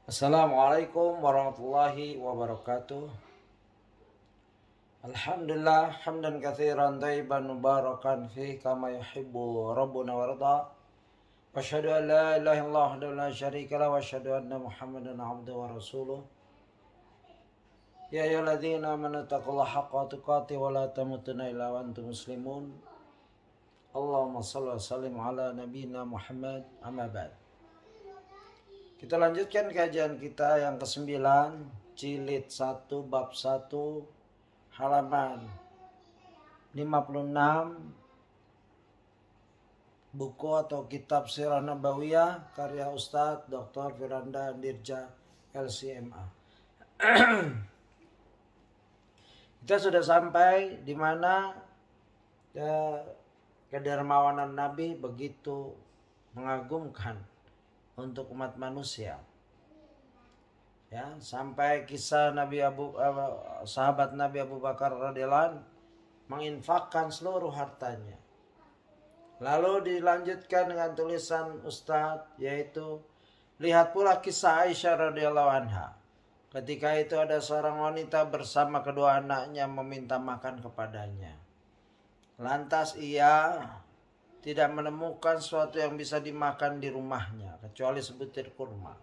Assalamualaikum warahmatullahi wabarakatuh. Alhamdulillah hamdan katsiran thayyiban mubarakan fi kama yuhibbu rabbuna warda. Wa asyhadu an la ilaha illallah wahdahu la syarika lah wa asyhadu anna Muhammadan abduhu wa rasuluh. Ya ayyuhalladzina amanu taqullaha haqqa tuqatih wa la tamutunna illa wa antum muslimun. Allahumma shalli wa sallim ala nabiyyina Muhammad amma ba'd. Kita lanjutkan kajian kita yang ke-9, jilid 1 bab 1 halaman 56, buku atau kitab Sirah Nabawiyah karya Ustadz Dr. Firanda Dirja LCMA. Kita sudah sampai di mana kedermawanan Nabi begitu mengagumkan untuk umat manusia, ya, sampai kisah sahabat Nabi Abu Bakar radhiyallahu anhu menginfakkan seluruh hartanya. Lalu dilanjutkan dengan tulisan Ustadz, yaitu lihat pula kisah Aisyah radhiyallahu anha. Ketika itu ada seorang wanita bersama kedua anaknya meminta makan kepadanya. Lantas ia tidak menemukan sesuatu yang bisa dimakan di rumahnya kecuali sebutir kurma.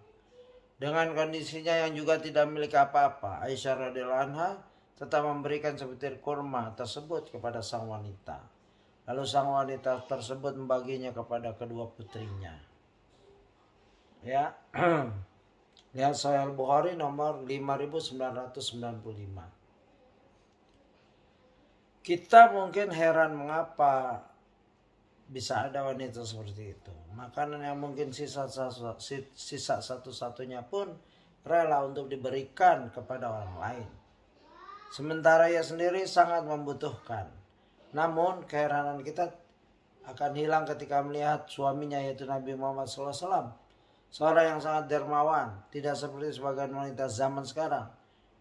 Dengan kondisinya yang juga tidak memiliki apa-apa, Aisyah radhiyallahu anha tetap memberikan sebutir kurma tersebut kepada sang wanita. Lalu sang wanita tersebut membaginya kepada kedua putrinya. Ya. Lihat Sahih Al-Bukhari nomor 5995. Kita mungkin heran mengapa bisa ada wanita seperti itu. Makanan yang mungkin sisa satu-satunya pun rela untuk diberikan kepada orang lain. Sementara ia sendiri sangat membutuhkan. Namun keheranan kita akan hilang ketika melihat suaminya, yaitu Nabi Muhammad SAW. Seorang yang sangat dermawan, tidak seperti sebagian wanita zaman sekarang.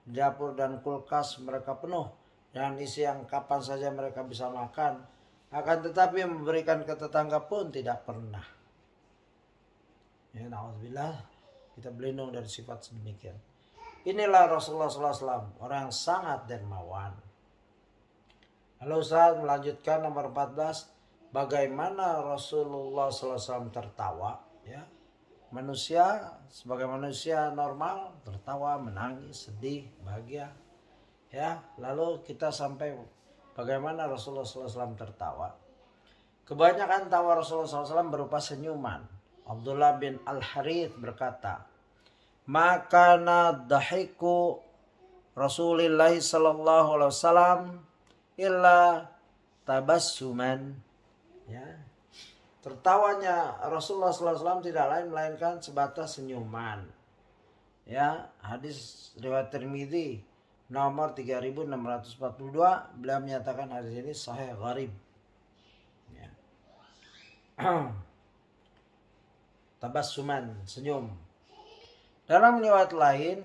Di dapur dan kulkas mereka penuh dengan isi yang kapan saja mereka bisa makan. Akan tetapi memberikan ke tetangga pun tidak pernah. Ya, na'udzubillah, kita berlindung dari sifat sedemikian. Inilah Rasulullah SAW, orang yang sangat dermawan. Lalu Ustaz melanjutkan nomor 14, bagaimana Rasulullah SAW tertawa. Ya, manusia sebagai manusia normal tertawa, menangis, sedih, bahagia. Ya, lalu kita sampai bagaimana Rasulullah SAW tertawa. Kebanyakan tawa Rasulullah SAW berupa senyuman. Abdullah bin Al-Harith berkata, "Makana dahiku Rasulullah SAW illa tabassuman." Ya. Tertawanya Rasulullah SAW tidak lain melainkan sebatas senyuman. Ya, hadis riwayat Tirmidzi nomor 3642, beliau menyatakan hadis ini sahih gharib. Ya. Tabassuman, senyum. Dalam riwayat lain,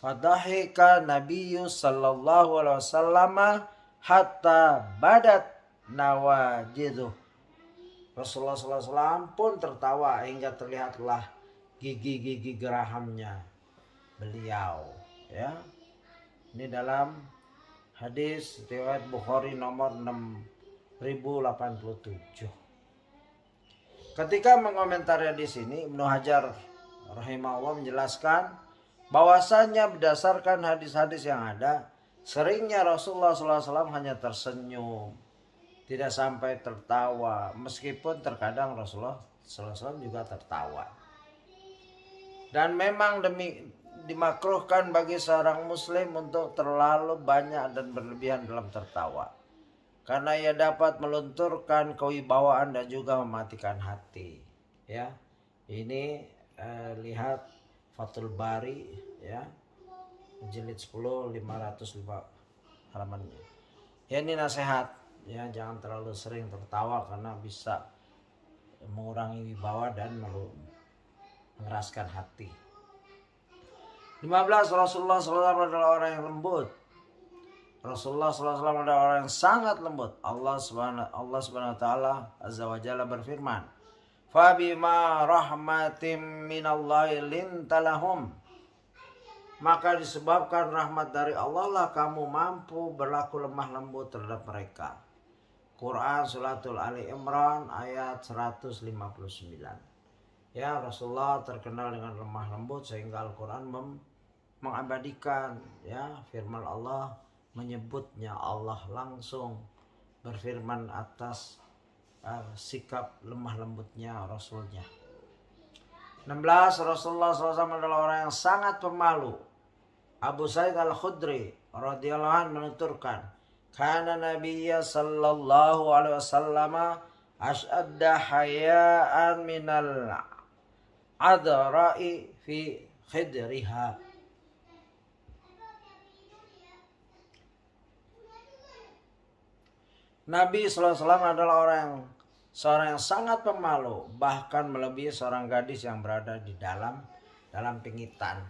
fadahika Nabiyyu sallallahu alaihi wasallam hatta badat nawajiduh. Rasulullah SAW pun tertawa hingga terlihatlah gigi-gigi gerahamnya beliau. Ya. Ini dalam hadis riwayat Bukhari nomor 6087. Ketika mengomentari di sini, Ibnu Hajar rahimahullah menjelaskan bahwasanya berdasarkan hadis-hadis yang ada, seringnya Rasulullah SAW hanya tersenyum, tidak sampai tertawa, meskipun terkadang Rasulullah SAW juga tertawa. Dan memang dimakruhkan bagi seorang muslim untuk terlalu banyak dan berlebihan dalam tertawa, karena ia dapat melunturkan kewibawaan dan juga mematikan hati. Ya, ini lihat Fathul Bari, ya, jilid 10 505 halamannya. Ya, ini nasihat, ya, jangan terlalu sering tertawa karena bisa mengurangi wibawa dan mengeraskan hati. 15. Rasulullah SAW adalah orang yang lembut. Rasulullah SAW adalah orang yang sangat lembut. Allah Subhanahu wa Ta'ala Azza wa Jalla berfirman, Fabima rahmatim minallahi lintalahum. Maka disebabkan rahmat dari Allah lah kamu mampu berlaku lemah lembut terhadap mereka. Quran Suratul Ali Imran ayat 159. Ya, Rasulullah terkenal dengan lemah lembut sehingga Al-Quran mengabadikan ya firman Allah, menyebutnya. Allah langsung berfirman atas sikap lemah lembutnya Rasulnya. 16. Rasulullah SAW adalah orang yang sangat pemalu. Abu Sa'id Al-Khudri radhiyallahu anhu menuturkan, kana Nabiyya sallallahu alaihi wasallam ashadda hayaan minal adra'i fi khidriha. Nabi SAW adalah seorang yang sangat pemalu, bahkan melebihi seorang gadis yang berada di dalam pingitan.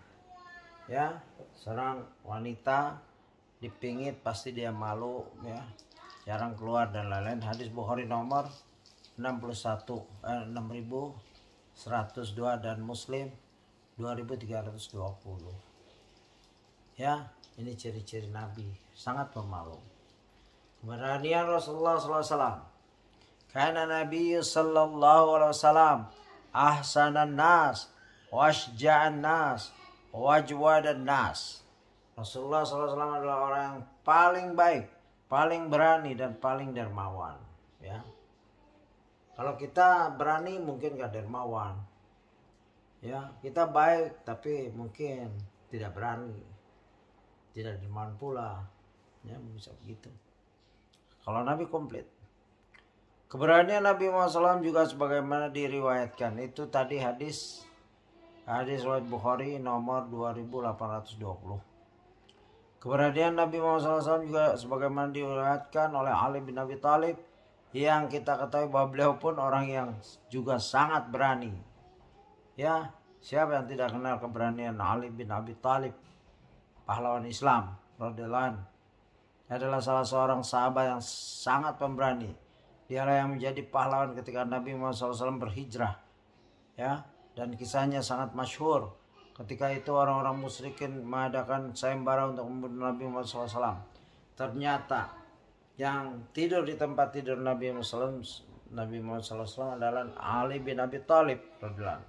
Ya, seorang wanita dipingit pasti dia malu, ya, jarang keluar dan lain-lain. Hadis Bukhari nomor 6102 dan Muslim 2320. Ya, ini ciri-ciri Nabi, sangat pemalu. Keberanian Rasulullah SAW. Karena Nabi sallallahu alaihi wasallam ahsanan nas, washja'an nas, wajwadan nas. Rasulullah SAW adalah orang yang paling baik, paling berani dan paling dermawan. Ya, kalau kita berani mungkin gak dermawan. Ya, kita baik tapi mungkin tidak berani, tidak dermawan pula. Ya, bisa begitu. Kalau Nabi komplit. Keberanian Nabi Muhammad SAW juga sebagaimana diriwayatkan. Itu tadi hadis riwayat Bukhari nomor 2820. Keberanian Nabi Muhammad SAW juga sebagaimana diriwayatkan oleh Ali bin Abi Thalib, yang kita ketahui bahwa beliau pun orang yang juga sangat berani. Ya, siapa yang tidak kenal keberanian Ali bin Abi Thalib, pahlawan Islam radhiyallahu anhu. Adalah salah seorang sahabat yang sangat pemberani. Dialah yang menjadi pahlawan ketika Nabi Muhammad SAW berhijrah. Ya, dan kisahnya sangat masyhur. Ketika itu orang-orang musyrikin mengadakan sayembara untuk membunuh Nabi Muhammad SAW. Ternyata yang tidur di tempat tidur Nabi Muhammad SAW adalah Ali bin Abi Thalib radhiyallahu anhu.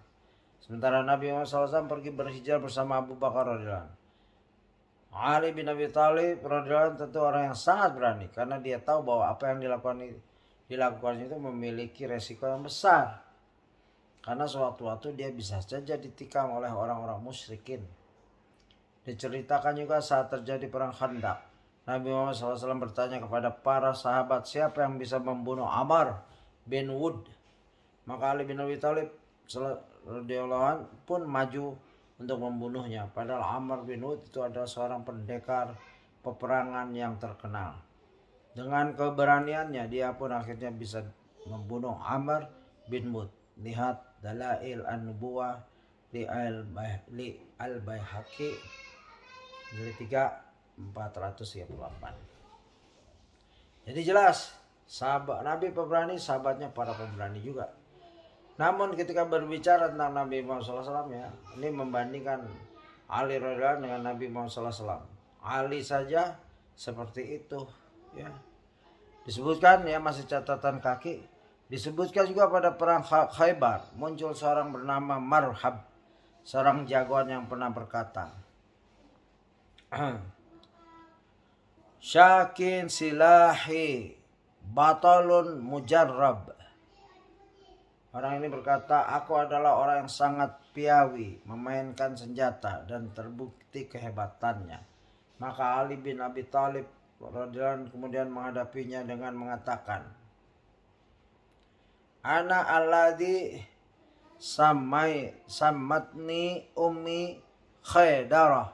Sementara Nabi Muhammad SAW pergi berhijrah bersama Abu Bakar radhiyallahu anhu. Ali bin Abi Thalib radhiyallahu anhu tentu orang yang sangat berani, karena dia tahu bahwa apa yang dilakukan itu memiliki resiko yang besar. Karena sewaktu-waktu dia bisa saja ditikam oleh orang-orang musyrikin. Diceritakan juga saat terjadi perang Khandaq, Nabi Muhammad SAW bertanya kepada para sahabat, siapa yang bisa membunuh Amr bin Wud? Maka Ali bin Abi Thalib radhiyallahu anhu pun maju untuk membunuhnya. Padahal Amr bin Wud itu adalah seorang pendekar peperangan yang terkenal. Dengan keberaniannya dia pun akhirnya bisa membunuh Amr bin Wud. Lihat Dalail An-Nubuwah li Al-Baihaqi jilid 3 438. Jadi jelas sahabat Nabi pemberani, sahabatnya para pemberani juga. Namun ketika berbicara tentang Nabi Muhammad SAW, ya, ini membandingkan Ali radhiyallahu dengan Nabi Muhammad SAW. Ali saja seperti itu, ya. Disebutkan, ya, masih catatan kaki, disebutkan juga pada perang Khaybar muncul seorang bernama Marhab, seorang jagoan yang pernah berkata, Syakin silahi batalun mujarrab. Orang ini berkata, aku adalah orang yang sangat piawi memainkan senjata dan terbukti kehebatannya. Maka Ali bin Abi Thalib radhiyallahu anhu kemudian menghadapinya dengan mengatakan, Ana alladhi sammatni ummi Khaydarah.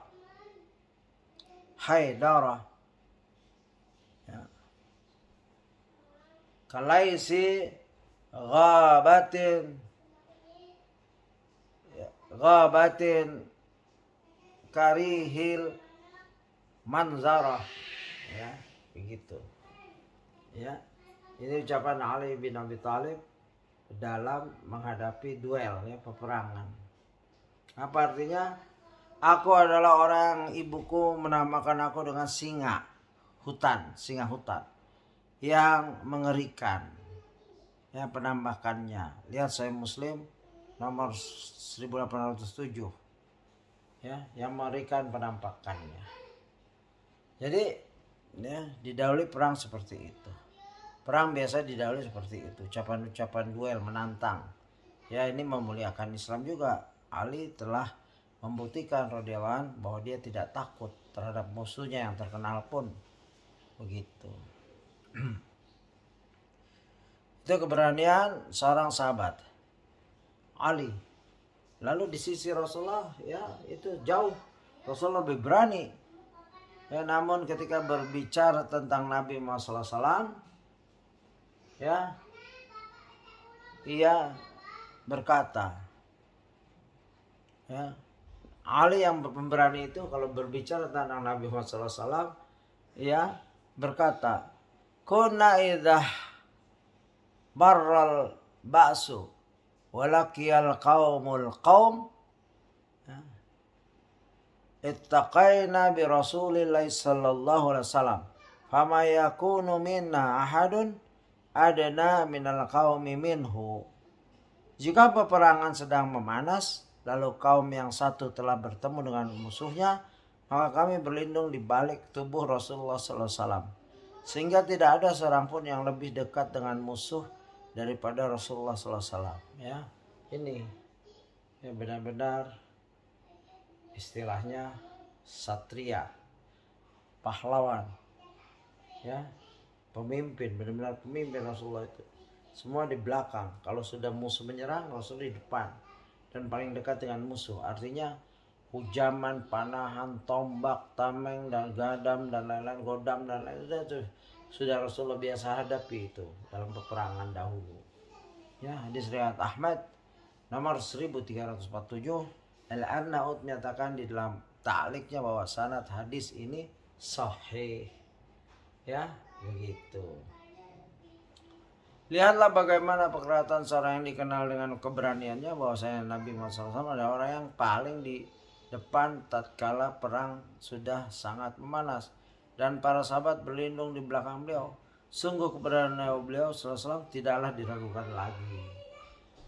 Ya. Kalaisi ghabatin karihil manzarah, ya, begitu. Ya, ini ucapan Ali bin Abi Thalib dalam menghadapi duel, ya, peperangan. Apa artinya? Aku adalah orang, ibuku menamakan aku dengan singa hutan yang mengerikan. Ya, penambahannya. Lihat Sahih Muslim nomor 1807. Ya, yang mengerikan penampakannya. Jadi, ya, didahului perang seperti itu. Perang biasa didahului seperti itu. Ucapan-ucapan duel menantang. Ya, ini memuliakan Islam juga. Ali telah membuktikan radhiyallahu anhu bahwa dia tidak takut terhadap musuhnya yang terkenal pun. Begitu. Itu keberanian seorang sahabat Ali. Lalu di sisi Rasulullah, ya, itu jauh. Rasulullah lebih berani. Ya, namun ketika berbicara tentang Nabi Muhammad SAW, ya, ia berkata, ya, Ali yang pemberani itu kalau berbicara tentang Nabi Muhammad SAW, ya, berkata, kunna idhah barral ba'su walakiyal qaumul qaum ittaqaina bi rasulillahi sallallahu alaihi wasallam fama yakunu minna ahadun adna minal qaumi minhu. Jika peperangan sedang memanas, lalu kaum yang satu telah bertemu dengan musuhnya, maka kami berlindung di balik tubuh Rasulullah sallallahu alaihi wasallam, sehingga tidak ada seorang pun yang lebih dekat dengan musuh daripada Rasulullah sallallahu alaihi wasallam. Ya, ini ya benar-benar istilahnya satria, pahlawan, ya, pemimpin, benar-benar pemimpin Rasulullah itu. Semua di belakang. Kalau sudah musuh menyerang, Rasul di depan dan paling dekat dengan musuh. Artinya hujaman, panahan, tombak, tameng dan gadam dan lain-lain, godam dan lain-lain itu sudah Rasulullah biasa hadapi itu dalam peperangan dahulu. Ya, hadis riwayat Ahmad nomor 1347. Al-Arnaud menyatakan di dalam ta'liqnya bahwa sanad hadis ini sahih. Ya, begitu. Lihatlah bagaimana perkataan seorang yang dikenal dengan keberaniannya, bahwasanya Nabi Muhammad SAW adalah orang yang paling di depan tatkala perang sudah sangat memanas, dan para sahabat berlindung di belakang beliau. Sungguh keberanian beliau SAW tidaklah diragukan lagi.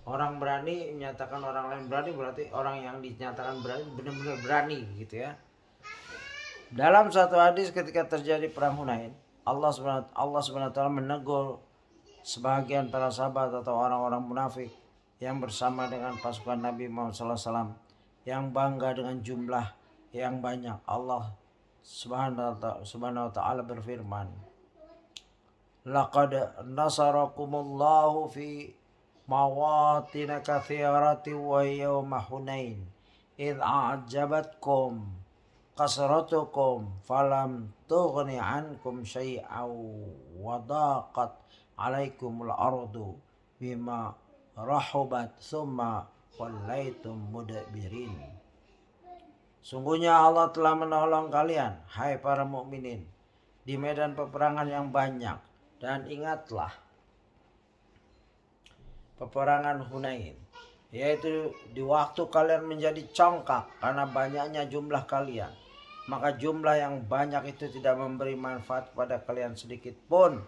Orang berani menyatakan orang lain berani, berarti orang yang dinyatakan berani benar-benar berani, gitu ya. Dalam satu hadis ketika terjadi perang Hunain, Allah Subhanahu wa taala menegur sebagian para sahabat atau orang-orang munafik yang bersama dengan pasukan Nabi Muhammad SAW yang bangga dengan jumlah yang banyak. Allah Subhanahu wa taala berfirman, laqad nasarakumullahu fi mawatin katsiratin wa yawma Hunain idh a'jabatkum kasratukum falam tughni ankum syai'aw wa daqat alaikumul ardu bima rahubat summa wallaitum mudbirin. Sungguhnya Allah telah menolong kalian, hai para mukminin, di medan peperangan yang banyak, dan ingatlah peperangan Hunain, yaitu di waktu kalian menjadi congkak karena banyaknya jumlah kalian. Maka jumlah yang banyak itu tidak memberi manfaat kepada kalian sedikit pun,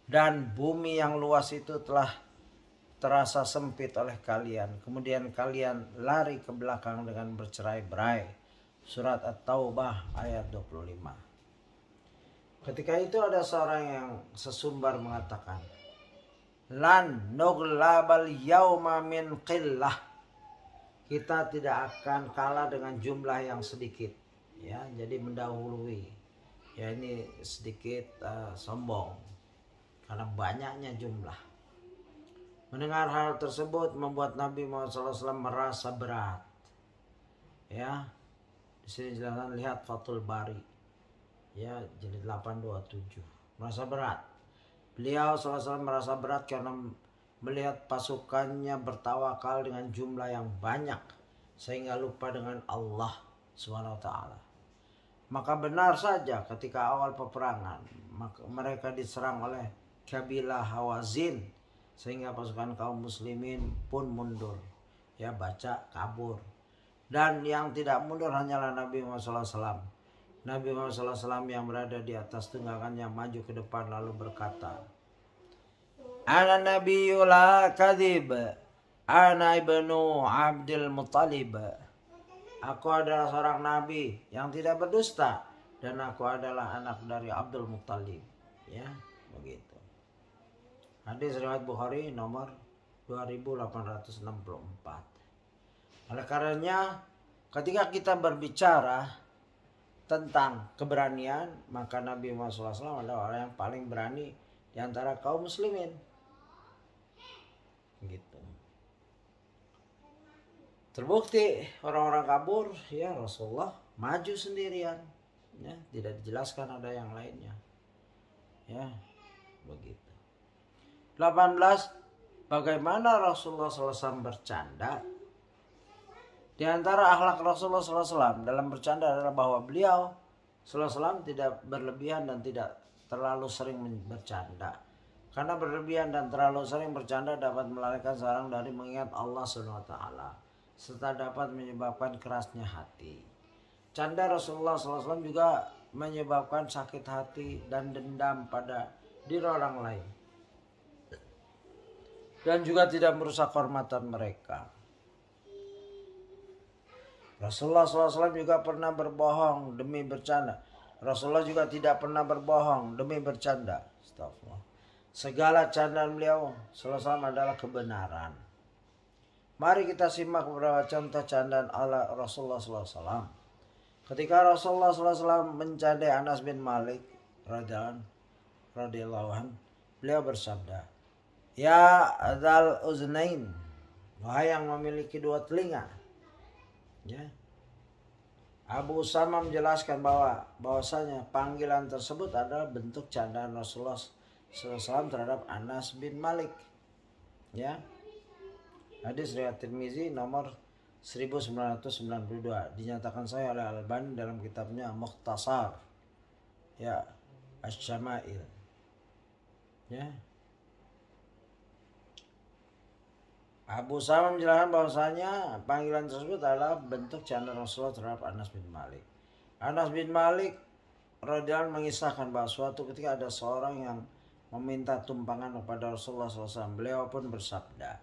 dan bumi yang luas itu telah terasa sempit oleh kalian. Kemudian kalian lari ke belakang dengan bercerai-berai. Surat At-Taubah ayat 25. Ketika itu ada seorang yang sesumbar mengatakan, lan nughlabal yauma min qillah. Kita tidak akan kalah dengan jumlah yang sedikit. Ya, jadi mendahului. Ya, ini sedikit sombong karena banyaknya jumlah. Mendengar hal tersebut membuat Nabi Muhammad SAW merasa berat. Ya, di sini jelaskan, lihat Fathul Bari, ya, jilid 827. Merasa berat. Beliau SAW merasa berat karena melihat pasukannya bertawakal dengan jumlah yang banyak sehingga lupa dengan Allah SWT. Maka benar saja ketika awal peperangan mereka diserang oleh kabilah Hawazin sehingga pasukan kaum muslimin pun mundur, ya, baca kabur. Dan yang tidak mundur hanyalah Nabi Muhammad SAW. Nabi Muhammad SAW yang berada di atas tunggangannya maju ke depan lalu berkata, Ana nabiyyu la kadhib, ana ibnu Abdul Muttalib. Aku adalah seorang nabi yang tidak berdusta dan aku adalah anak dari Abdul Muttalib. Ya, begitu. Hadis riwayat Bukhari nomor 2864. Oleh karenanya ketika kita berbicara tentang keberanian, maka Nabi Muhammad SAW adalah orang yang paling berani di antara kaum muslimin. Gitu. Terbukti orang-orang kabur, ya Rasulullah maju sendirian, ya, tidak dijelaskan ada yang lainnya. Ya, begitu. 18. Bagaimana Rasulullah SAW bercanda? Di antara akhlak Rasulullah SAW dalam bercanda adalah bahwa beliau SAW tidak berlebihan dan tidak terlalu sering bercanda. Karena berlebihan dan terlalu sering bercanda dapat melalaikan seorang dari mengingat Allah SWT, serta dapat menyebabkan kerasnya hati. Canda Rasulullah SAW juga menyebabkan sakit hati dan dendam pada diri orang lain, dan juga tidak merusak kehormatan mereka. Rasulullah SAW juga pernah berbohong demi bercanda. Rasulullah juga tidak pernah berbohong demi bercanda. Astagfirullah. Segala candaan beliau SAW adalah kebenaran. Mari kita simak beberapa contoh candaan ala Rasulullah SAW. Ketika Rasulullah SAW mencandai Anas bin Malik radhiyallahu anhu, beliau bersabda, Ya Dzal Uznain, wahai yang memiliki dua telinga. Ya. Abu Usama menjelaskan bahwasanya panggilan tersebut adalah bentuk candaan Rasulullah SAW terhadap Anas bin Malik. Ya. Hadis riwayat Tirmizi nomor 1992 dinyatakan sahih oleh Al-Albani dalam kitabnya Mukhtasar, ya, Asy-Syama'il. Ya. Abu Usama menjelaskan bahwasanya panggilan tersebut adalah bentuk candaan Rasulullah terhadap Anas bin Malik. Anas bin Malik radhiyallahu anhu mengisahkan bahwa suatu ketika ada seorang yang meminta tumpangan kepada Rasulullah SAW. Beliau pun bersabda,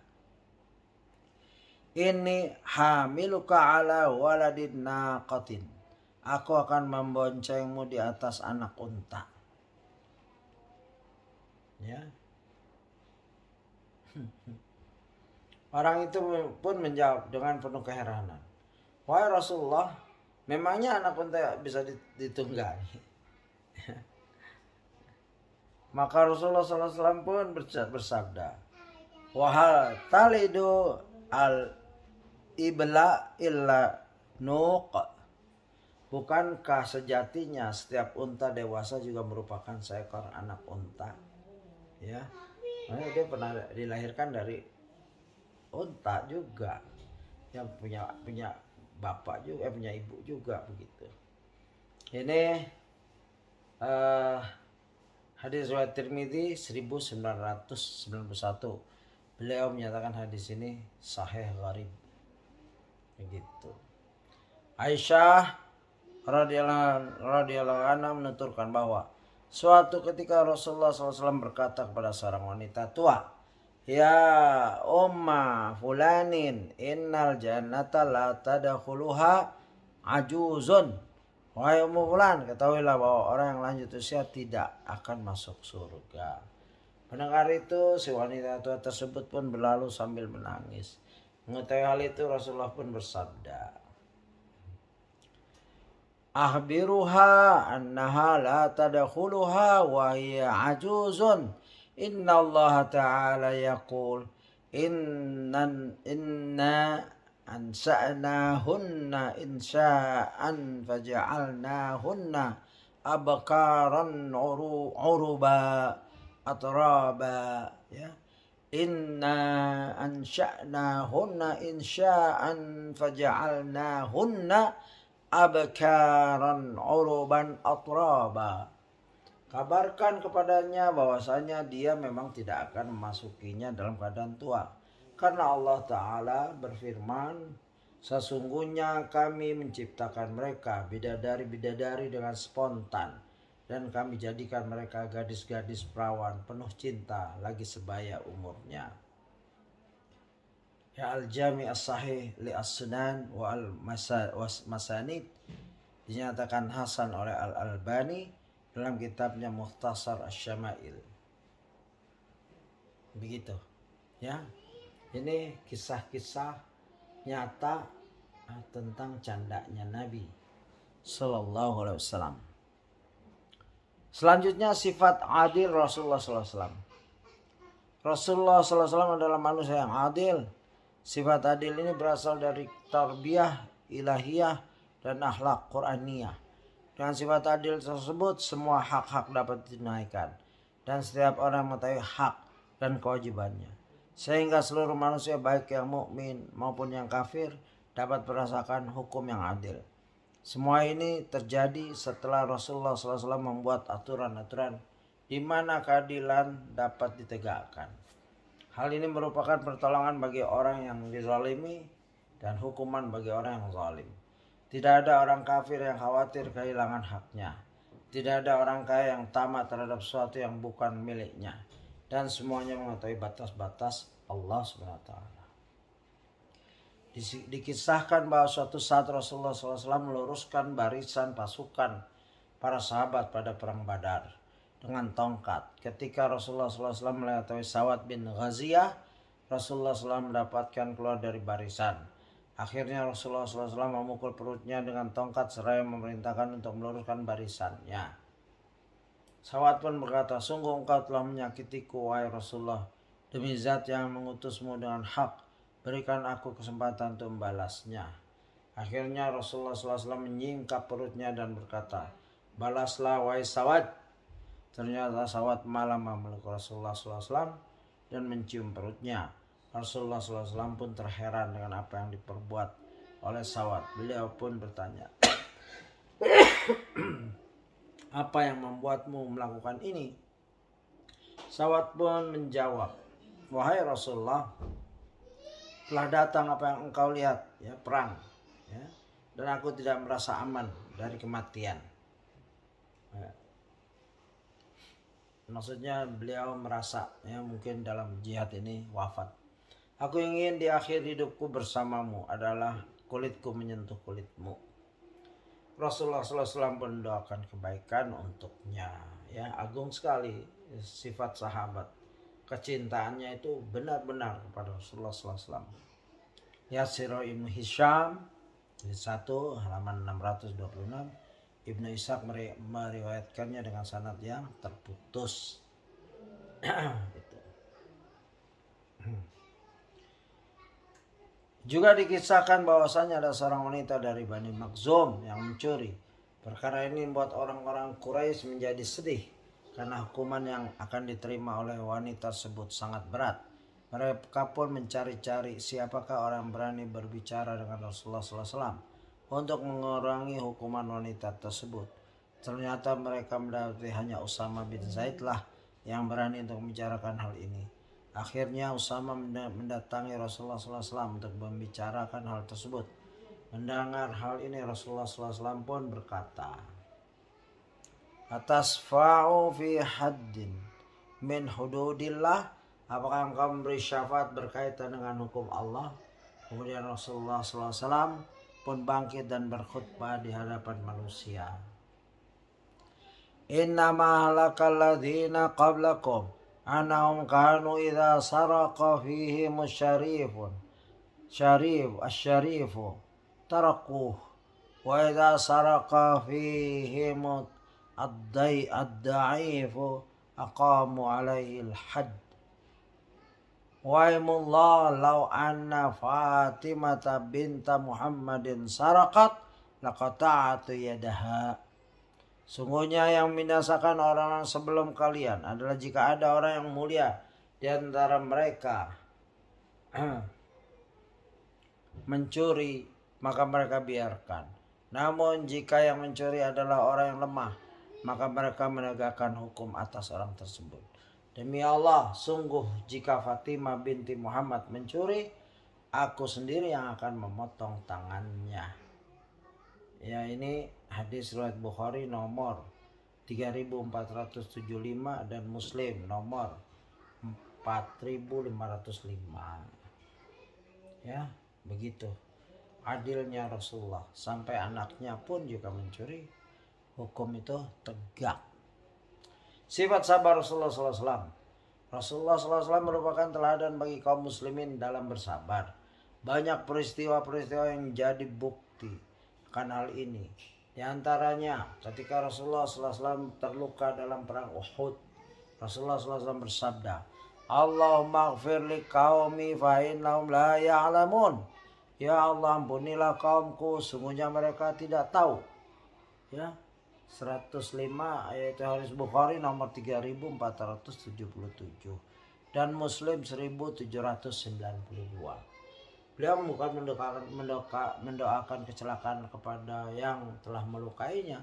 Ini hamiluka ala waladin naqatin. Aku akan memboncengmu di atas anak unta. Ya. Orang itu pun menjawab dengan penuh keheranan, Wahai Rasulullah, memangnya anak unta bisa ditunggangi? Maka Rasulullah SAW pun bersabda, Wahal talidu al-ibla illa nuq. Bukankah sejatinya setiap unta dewasa juga merupakan seekor anak unta? Ya, makanya dia pernah dilahirkan dari unta juga, yang punya bapak juga, punya ibu juga, begitu. Ini hadis riwayat Tirmizi 1991. Beliau menyatakan hadis ini sahih gharib, begitu. Aisyah radhiyallahu anha menuturkan bahwa suatu ketika Rasulullah SAW berkata kepada seorang wanita tua, Ya umma fulanin innal jannata la tadkhuluha ajuzun. Wahai ummu fulan, ketahuilah bahwa orang yang lanjut usia tidak akan masuk surga. Mendengar itu, si wanita tua tersebut pun berlalu sambil menangis. Mengetahui hal itu, Rasulullah pun bersabda, Akhbiruha annaha la tadkhuluha wa hiya ajuzun. Inna Allah Ta'ala yaqul inna ansa'nahunna insha'an faja'alnahunna abkaran uruba atraba. Ya. Inna ansha'nahunna insha'an faja'alnahunna abkaran uruban atraba. Kabarkan kepadanya bahwasanya dia memang tidak akan memasukinya dalam keadaan tua. Karena Allah Ta'ala berfirman, sesungguhnya kami menciptakan mereka bidadari-bidadari dengan spontan. Dan kami jadikan mereka gadis-gadis perawan penuh cinta lagi sebaya umurnya. Ya al-Jami' as-Sahih li as-Sunan wa al-Masanid dinyatakan hasan oleh Al-Albani dalam kitabnya Mukhtasar Asy-Syama'il. Begitu. Ya. Ini kisah-kisah nyata tentang candanya Nabi sallallahu alaihi wasallam. Selanjutnya sifat adil Rasulullah sallallahu alaihi wasallam. Rasulullah sallallahu alaihi wasallam adalah manusia yang adil. Sifat adil ini berasal dari tarbiyah ilahiyah dan akhlak Qur'aniyah. Dengan sifat adil tersebut, semua hak-hak dapat ditunaikan. Dan setiap orang mengetahui hak dan kewajibannya. Sehingga seluruh manusia baik yang mukmin maupun yang kafir dapat merasakan hukum yang adil. Semua ini terjadi setelah Rasulullah SAW membuat aturan-aturan di mana keadilan dapat ditegakkan. Hal ini merupakan pertolongan bagi orang yang dizalimi dan hukuman bagi orang yang zalim. Tidak ada orang kafir yang khawatir kehilangan haknya. Tidak ada orang kaya yang tamak terhadap sesuatu yang bukan miliknya. Dan semuanya mengetahui batas-batas Allah SWT. Dikisahkan bahwa suatu saat Rasulullah SAW meluruskan barisan pasukan para sahabat pada perang Badar dengan tongkat. Ketika Rasulullah SAW melewati Sawat bin Ghaziyah, Rasulullah SAW mendapatkan keluar dari barisan. Akhirnya Rasulullah SAW memukul perutnya dengan tongkat seraya memerintahkan untuk meluruskan barisannya. Sawat pun berkata, sungguh engkau telah menyakitiku wahai Rasulullah. Demi zat yang mengutusmu dengan hak, berikan aku kesempatan untuk membalasnya. Akhirnya Rasulullah SAW menyingkap perutnya dan berkata, balaslah wahai Sawat. Ternyata Sawat malah memeluk Rasulullah SAW dan mencium perutnya. Rasulullah SAW pun terheran dengan apa yang diperbuat oleh Sawat. Beliau pun bertanya, apa yang membuatmu melakukan ini? Sawat pun menjawab, wahai Rasulullah, telah datang apa yang engkau lihat, ya, perang, ya, dan aku tidak merasa aman dari kematian. Ya. Maksudnya beliau merasa, ya, mungkin dalam jihad ini wafat. Aku ingin di akhir hidupku bersamamu adalah kulitku menyentuh kulitmu. Rasulullah SAW pun mendoakan kebaikan untuknya. Ya, agung sekali sifat sahabat. Kecintaannya itu benar-benar kepada Rasulullah SAW. Yasir Ibnu Hisham, di 1 halaman 626. Ibnu Ishaq meriwayatkannya dengan sanad yang terputus. Juga dikisahkan bahwasanya ada seorang wanita dari Bani Makhzum yang mencuri. Perkara ini membuat orang-orang Quraisy menjadi sedih karena hukuman yang akan diterima oleh wanita tersebut sangat berat. Mereka pun mencari-cari siapakah orang berani berbicara dengan Rasulullah SAW untuk mengurangi hukuman wanita tersebut. Ternyata mereka mendapati hanya Usama bin Zaid lah yang berani untuk membicarakan hal ini. Akhirnya Usama mendatangi Rasulullah SAW untuk membicarakan hal tersebut. Mendengar hal ini Rasulullah SAW pun berkata, atasfa'u fi haddin min hududillah, apakah engkau memberi syafaat berkaitan dengan hukum Allah? Kemudian Rasulullah SAW pun bangkit dan berkhutbah di hadapan manusia. Innama halakal ladzina qablakum anahum kanu idza saraqa fihim syarifu tarakuh wa idza saraqa fihim ad-da'ifu aqamu alaihi al-hadd. Waimullah law anna Fatimata binta Muhammadin saraqat laqata'atu yadaha. Sungguhnya yang membinasakan orang-orang sebelum kalian adalah jika ada orang yang mulia di antara mereka mencuri, maka mereka biarkan. Namun jika yang mencuri adalah orang yang lemah, maka mereka menegakkan hukum atas orang tersebut. Demi Allah, sungguh jika Fatimah binti Muhammad mencuri, aku sendiri yang akan memotong tangannya. Ya, ini hadis riwayat Bukhari nomor 3475 dan Muslim nomor 4505. Ya, begitu adilnya Rasulullah, sampai anaknya pun juga mencuri, hukum itu tegak. Sifat sabar Rasulullah SAW. Rasulullah SAW merupakan teladan bagi kaum muslimin dalam bersabar. Banyak peristiwa-peristiwa yang jadi bukti akan hal ini. Di antaranya ketika Rasulullah SAW terluka dalam perang Uhud, Rasulullah SAW bersabda, Allahumma ighfir li qaumi fa innahum la ya'lamun. Ya Allah, ampunilah kaumku, sungguhnya mereka tidak tahu. Ya, 105 ayat hadis Bukhari nomor 3477 dan Muslim 1792. Beliau bukan mendoakan kecelakaan kepada yang telah melukainya,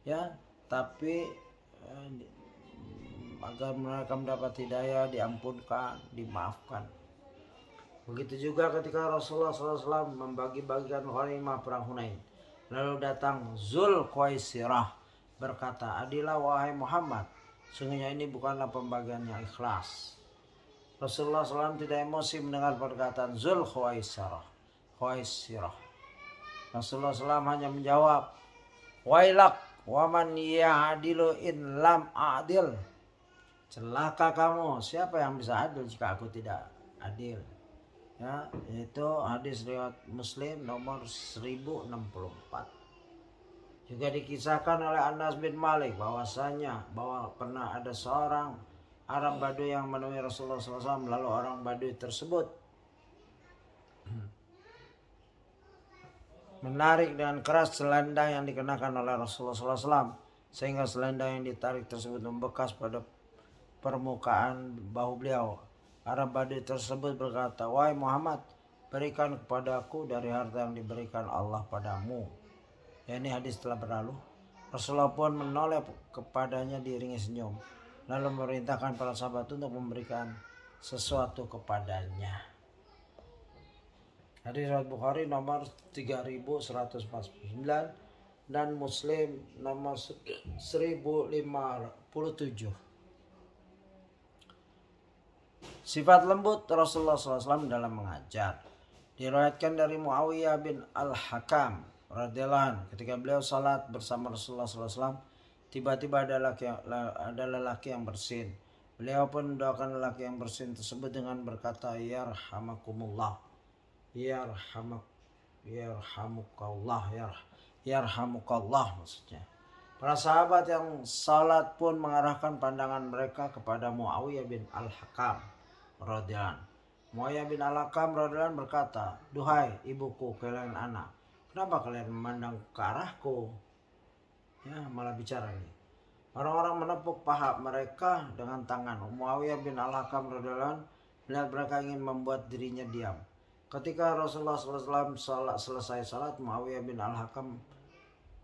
ya, tapi agar mereka mendapat hidayah, diampunkan, dimaafkan. Begitu juga ketika Rasulullah SAW membagi-bagikan ghanimah perang Hunain. Lalu datang Zulkhuwaisirah berkata, adilah wahai Muhammad, sungguhnya ini bukanlah pembagian yang ikhlas. Rasulullah SAW tidak emosi mendengar perkataan Zulkhuwaisirah. Rasulullah SAW hanya menjawab, wailak waman ya'adilu in lam adil. Celaka kamu, siapa yang bisa adil jika aku tidak adil. Ya, itu hadis riwayat Muslim nomor 1064. Juga dikisahkan oleh Anas bin Malik bahwasanya pernah ada seorang Arab Baduy yang menemui Rasulullah SAW, lalu orang Baduy tersebut menarik dengan keras selendang yang dikenakan oleh Rasulullah SAW, sehingga selendang yang ditarik tersebut membekas pada permukaan bahu beliau. Arab Baduy tersebut berkata, wahai Muhammad, berikan kepadaku dari harta yang diberikan Allah padamu. Ya, ini hadis telah berlalu. Rasulullah pun menoleh kepadanya diiringi senyum, lalu memerintahkan para sahabat untuk memberikan sesuatu kepadanya. Hadis riwayat Bukhari nomor 3149 dan Muslim nomor 1057. Sifat lembut Rasulullah SAW dalam mengajar. Diriwayatkan dari Muawiyah bin Al-Hakam radhiyallahu anhu, ketika beliau salat bersama Rasulullah SAW, tiba-tiba ada lelaki yang bersin. Beliau pun mendoakan lelaki yang bersin tersebut dengan berkata, yarhamakumullah, yarhamukallah maksudnya. Para sahabat yang salat pun mengarahkan pandangan mereka kepada Muawiyah bin Al-Hakam radhiyallahu. Muawiyah bin Al-Hakam radhiyallahu berkata, duhai ibuku kalian anak, kenapa kalian memandang ke arahku? Ya, malah bicara nih. Orang-orang menepuk paha mereka dengan tangan. Muawiyah bin Al-Hakam radhiyallahu melihat mereka ingin membuat dirinya diam. Ketika Rasulullah SAW selesai salat, Muawiyah bin Al-Hakam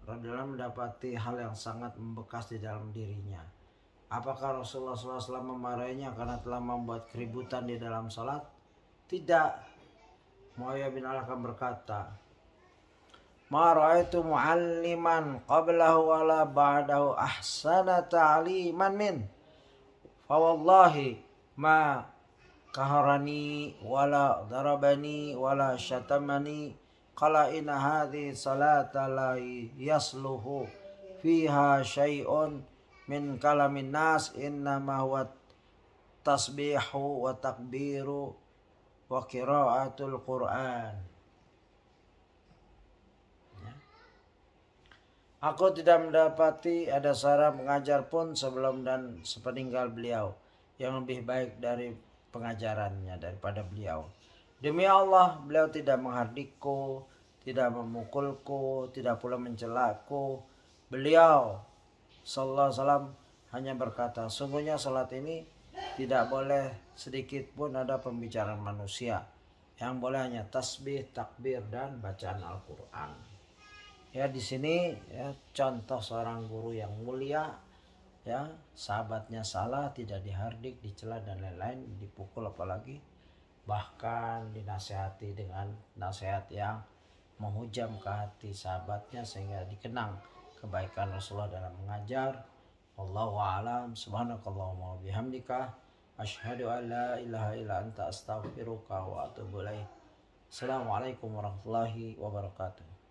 radhiyallahu mendapati hal yang sangat membekas di dalam dirinya. Apakah Rasulullah SAW memarahinya karena telah membuat keributan di dalam salat? Tidak. Muawiyah bin Al-Hakam berkata, ma ra'aitu mu'alliman qablahu wala ba'dahu ahsana ta'liman min. Fa wallahi ma kaharani wala darabani wala syatamani qala inna hadhi salata la yasluhu fiha syai'un min kalamin nas innama huwa tasbihu wa takbiru wa qiraatul Qur'an. Ya. Aku tidak mendapati ada seorang pengajar pun sebelum dan sepeninggal beliau yang lebih baik dari pengajarannya daripada beliau. Demi Allah, beliau tidak menghardikku, tidak memukulku, tidak pula mencelaku. Beliau sallallahu alaihi wasallam hanya berkata, sungguhnya salat ini tidak boleh sedikit pun ada pembicaraan manusia. Yang boleh hanya tasbih, takbir, dan bacaan Al-Quran. Ya di sini ya contoh seorang guru yang mulia, ya sahabatnya salah tidak dihardik, dicela dan lain-lain, dipukul apalagi, bahkan dinasehati dengan nasihat yang menghujam ke hati sahabatnya sehingga dikenang kebaikan Rasulullah dalam mengajar. Wallahu a'lam. Subhanakallahumma bihamdika asyhadu an la ilaha illa anta astaghfiruka wa atubu ilaik. Assalamualaikum warahmatullahi wabarakatuh.